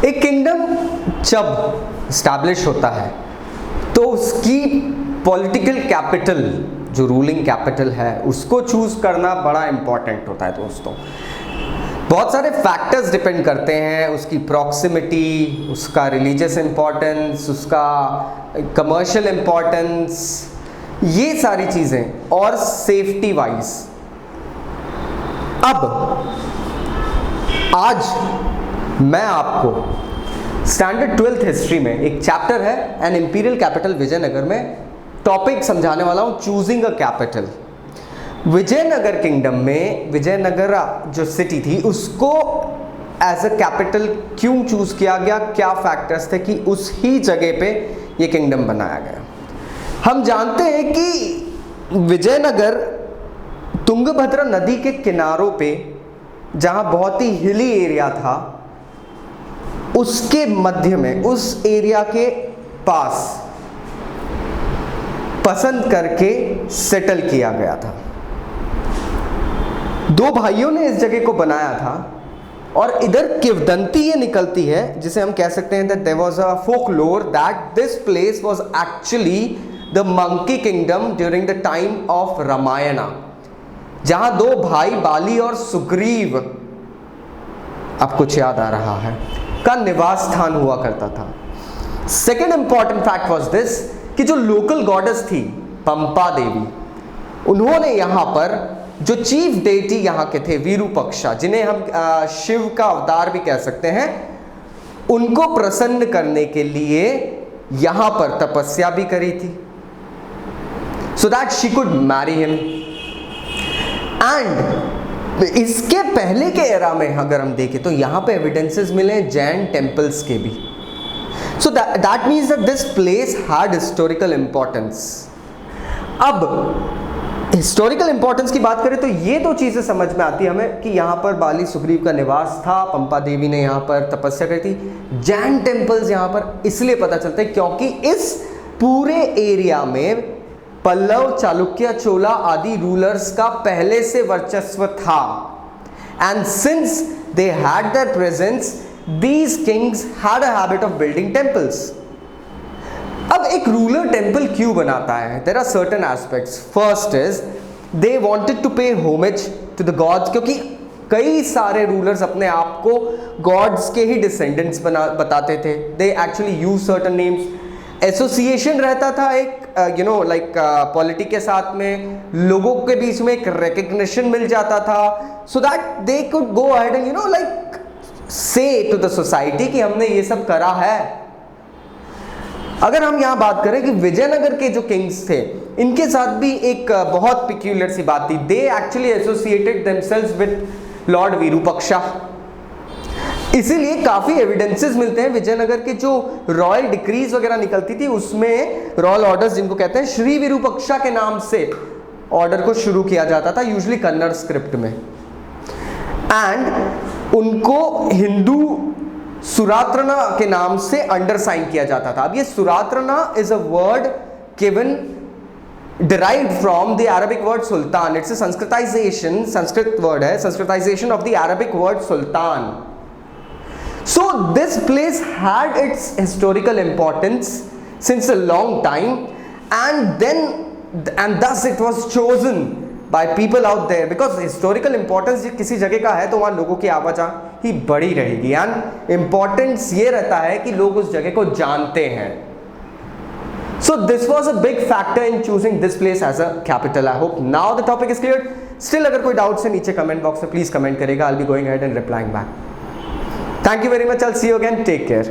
एक किंगडम जब स्टैब्लिश होता है तो उसकी पॉलिटिकल कैपिटल, जो रूलिंग कैपिटल है, उसको चूज करना बड़ा इंपॉर्टेंट होता है दोस्तों। बहुत सारे फैक्टर्स डिपेंड करते हैं, उसकी प्रॉक्सिमिटी, उसका रिलीजियस इंपॉर्टेंस, उसका कमर्शियल इंपॉर्टेंस, ये सारी चीज़ें, और सेफ्टी वाइज। अब आज मैं आपको स्टैंडर्ड 12th हिस्ट्री में एक चैप्टर है एन इंपीरियल कैपिटल विजयनगर में टॉपिक समझाने वाला हूं, choosing a capital. Vijayanagara kingdom में विजयनगर जो सिटी थी उसको एज अ कैपिटल क्यों चूज किया गया, क्या फैक्टर्स थे कि उस ही जगह पे ये किंगडम बनाया गया। हम जानते हैं कि विजयनगर तुंगभद्रा नदी के किनारों पे, जहां बहुत ही हिली एरिया था, उसके मध्य में, उस एरिया के पास पसंद करके सेटल किया गया था। दो भाइयों ने इस जगह को बनाया था और इधर किंवदंती ये निकलती है जिसे हम कह सकते हैं that there was a folklore that this place was actually the monkey kingdom during the time of Ramayana, जहां दो भाई बाली और सुग्रीव, अब कुछ याद आ रहा है, का निवास स्थान हुआ करता था। Second important fact was this कि जो लोकल गॉडेस थी पंपा देवी, उन्होंने यहां पर जो चीफ डेटी यहाँ के थे विरूपक्षा, जिन्हें हम शिव का अवतार भी कह सकते हैं, उनको प्रसन्न करने के लिए यहां पर तपस्या भी करी थी, so that she could marry him। And इसके पहले के एरा में अगर हम देखें तो यहां पे एविडेंसेस मिले जैन टेम्पल्स के भी। So that means that this place had historical importance. अब हिस्टोरिकल इंपॉर्टेंस की बात करें तो ये दो चीजें समझ में आती है हमें कि यहाँ पर बाली सुग्रीव का निवास था, पंपा देवी ने यहाँ पर तपस्या करी थी। जैन टेम्पल्स यहाँ पर इसलिए पता चलते हैं क्योंकि इस पूरे एरिया में पल्लव, चालुक्य, चोला आदि रूलर्स का पहले से वर्चस्व था। And since they had their presence, these kings had a habit of building temples. अब एक रूलर टेम्पल क्यों बनाता है? There are certain aspects. First is they wanted to pay homage to the gods, क्योंकि कई सारे रूलर्स अपने आप को गॉड्स के ही डिसेंडेंट्स बताते थे। They actually use certain names, association रहता था एक पॉलिटी के साथ में, लोगों के बीच में एक रिकग्निशन मिल जाता था, so that they could go ahead and से टू द सोसाइटी कि हमने ये सब करा है। अगर हम यहां बात करें कि विजयनगर के जो किंग्स थे, इनके साथ भी एक बहुत पिक्यूलियर सी बात थी। They actually associated themselves with Lord Virupaksha. इसीलिए काफी एविडेंसेस मिलते हैं विजयनगर के जो रॉयल डिक्रीज वगैरह निकलती थी उसमें रॉयल ऑर्डर्स, जिनको कहते हैं, श्री विरूपक्षा के नाम से ऑर्डर को शुरू किया जाता था, यूजुअली कन्नड़ स्क्रिप्ट में। एंड उनको हिंदू सुरात्रना के नाम से अंडरसाइन किया जाता था। अब ये सुरात्रना is a word given derived from the Arabic word sultan. It's a Sanskritization, Sanskrit word है, Sanskritization of the Arabic word sultan. So this place had its historical importance since a long time, and thus it was chosen by people out there, because historical importance किसी जगह का है तो वहाँ लोगों की आवाजाही बड़ी रहेगी, and importance ये रहता है कि लोग उस जगह को जानते हैं। So this was a big factor in choosing this place as a capital. I hope now the topic is clear. Still अगर कोई डाउट्स है नीचे कमेंट बॉक्स में प्लीज कमेंट करेगा, I'll be going ahead and replying back. Thank you very much. I'll see you again. Take care.